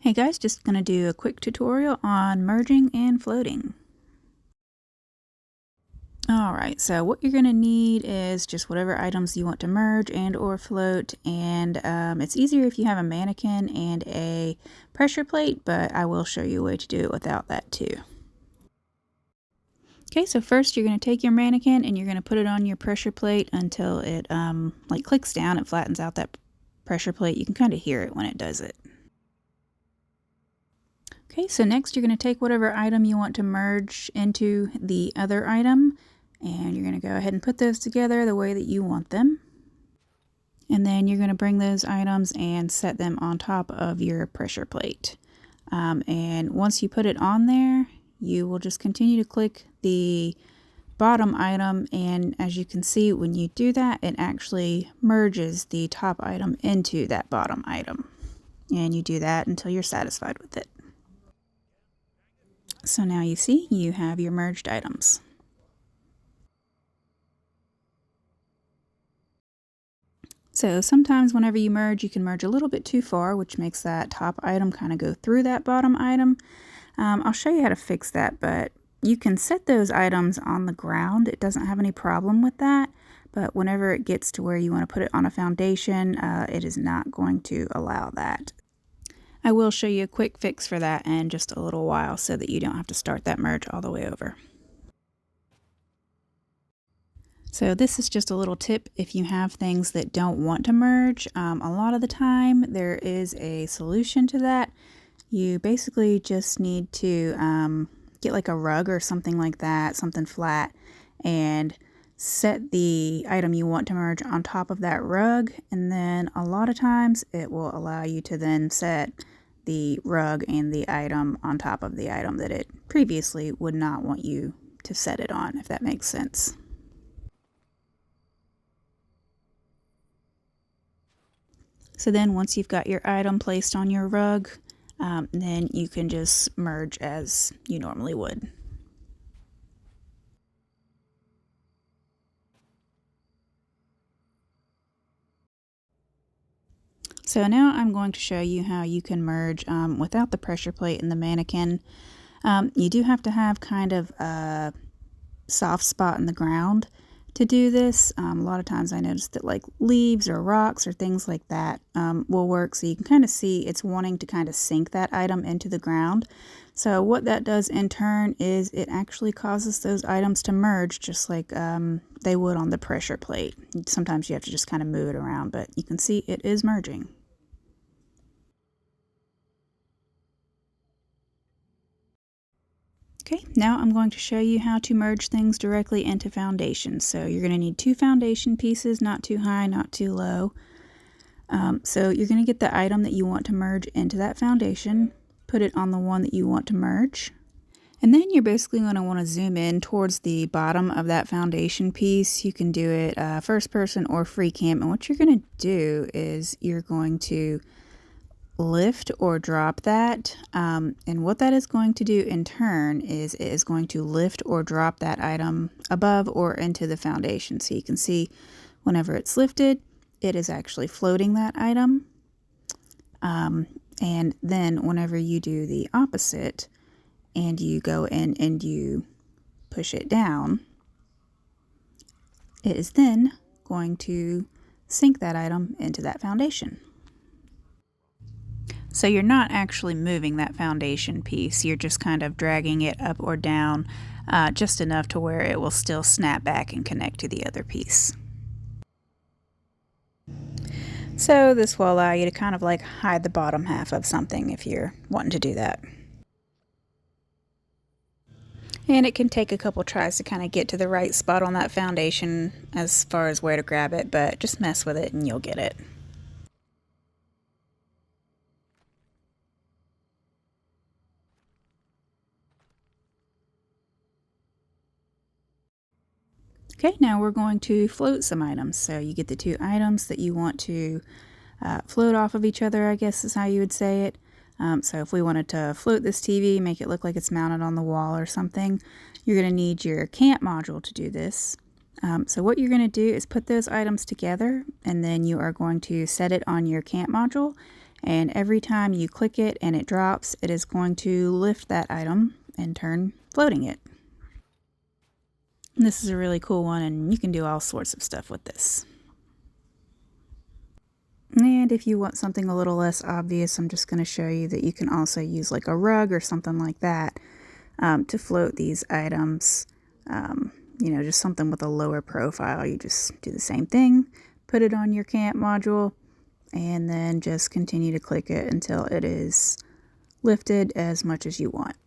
Hey guys, just going to do a quick tutorial on merging and floating. Alright, so what you're going to need is just whatever items you want to merge and or float, and it's easier if you have a mannequin and a pressure plate, but I will show you a way to do it without that too. Okay, so first you're going to take your mannequin and you're going to put it on your pressure plate until it like clicks down, it flattens out that pressure plate. You can kind of hear it when it does it. Okay, so next you're going to take whatever item you want to merge into the other item, and you're going to go ahead and put those together the way that you want them. And then you're going to bring those items and set them on top of your pressure plate. And once you put it on there, you will just continue to click the bottom item, and as you can see, when you do that, it actually merges the top item into that bottom item. And you do that until you're satisfied with it. So now you see you have your merged items. So sometimes whenever you merge, you can merge a little bit too far, which makes that top item kind of go through that bottom item. I'll show you how to fix that, but you can set those items on the ground. It doesn't have any problem with that, but whenever it gets to where you want to put it on a foundation, it is not going to allow that. I will show you a quick fix for that in just a little while so that you don't have to start that merge all the way over. So this is just a little tip if you have things that don't want to merge. A lot of the time there is a solution to that. You basically just need to get like a rug or something like that, something flat, and set the item you want to merge on top of that rug, and then a lot of times it will allow you to then set the rug and the item on top of the item that it previously would not want you to set it on, if that makes sense. So then once you've got your item placed on your rug, then you can just merge as you normally would. So now I'm going to show you how you can merge without the pressure plate and the mannequin. You do have to have kind of a soft spot in the ground to do this. A lot of times I noticed that like leaves or rocks or things like that will work, so you can kind of see it's wanting to kind of sink that item into the ground. So what that does in turn is it actually causes those items to merge just like they would on the pressure plate. Sometimes you have to just kind of move it around, but you can see it is merging. Okay, now I'm going to show you how to merge things directly into foundations. So you're going to need 2 foundation pieces, not too high, not too low. So you're going to get the item that you want to merge into that foundation, put it on the one that you want to merge, and then you're basically going to want to zoom in towards the bottom of that foundation piece. You can do it first person or free cam, and what you're going to do is you're going to lift or drop that, and what that is going to do in turn is it is going to lift or drop that item above or into the foundation. So you can see whenever it's lifted, it is actually floating that item, and then whenever you do the opposite and you go in and you push it down, it is then going to sink that item into that foundation. So you're not actually moving that foundation piece, you're just kind of dragging it up or down just enough to where it will still snap back and connect to the other piece. So this will allow you to kind of like hide the bottom half of something if you're wanting to do that. And it can take a couple tries to kind of get to the right spot on that foundation as far as where to grab it, but just mess with it and you'll get it. Okay, now we're going to float some items. So you get the 2 items that you want to float off of each other, I guess is how you would say it. So if we wanted to float this TV, make it look like it's mounted on the wall or something, you're going to need your camp module to do this. So what you're going to do is put those items together, and then you are going to set it on your camp module, And every time you click it and it drops, it is going to lift that item and turn floating it. And this is a really cool one, and you can do all sorts of stuff with this. And if you want something a little less obvious, I'm just going to show you that you can also use like a rug or something like that to float these items. You know, just something with a lower profile. You just do the same thing, put it on your camp module, and then just continue to click it until it is lifted as much as you want.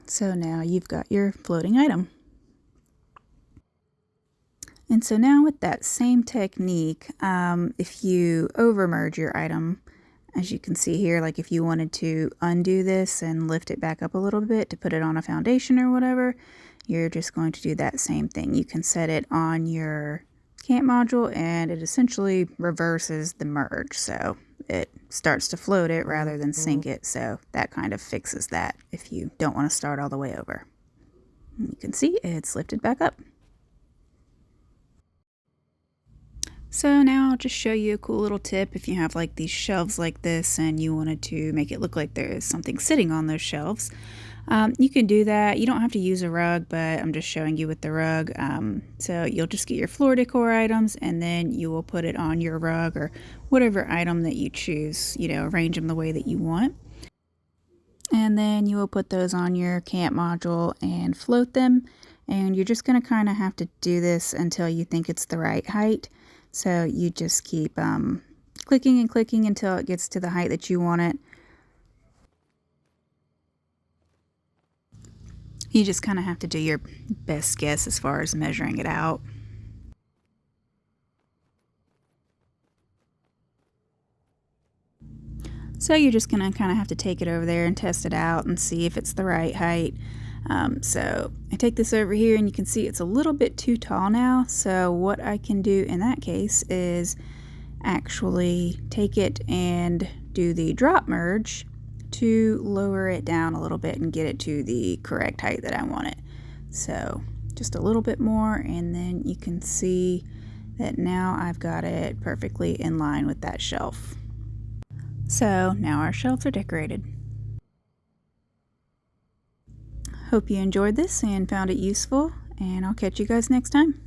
So now you've got your floating item. And so now with that same technique, if you overmerge your item, as you can see here, like if you wanted to undo this and lift it back up a little bit to put it on a foundation or whatever, you're just going to do that same thing. You can set it on your camp module and it essentially reverses the merge. So it starts to float it rather than sink it. So that kind of fixes that if you don't want to start all the way over. You can see it's lifted back up. So now I'll just show you a cool little tip if you have like these shelves like this and you wanted to make it look like there is something sitting on those shelves. You can do that. You don't have to use a rug, but I'm just showing you with the rug. So you'll just get your floor decor items and then you will put it on your rug or whatever item that you choose, you know, arrange them the way that you want. And then you will put those on your camp module and float them. And you're just going to kind of have to do this until you think it's the right height. So you just keep clicking and clicking until it gets to the height that you want it. You just kind of have to do your best guess as far as measuring it out. So you're just going to kind of have to take it over there and test it out and see if it's the right height. So I take this over here and you can see it's a little bit too tall now. So what I can do in that case is actually take it and do the drop merge to lower it down a little bit and get it to the correct height that I want it. So just a little bit more and then you can see that now I've got it perfectly in line with that shelf. So now our shelves are decorated. Hope you enjoyed this and found it useful, and I'll catch you guys next time.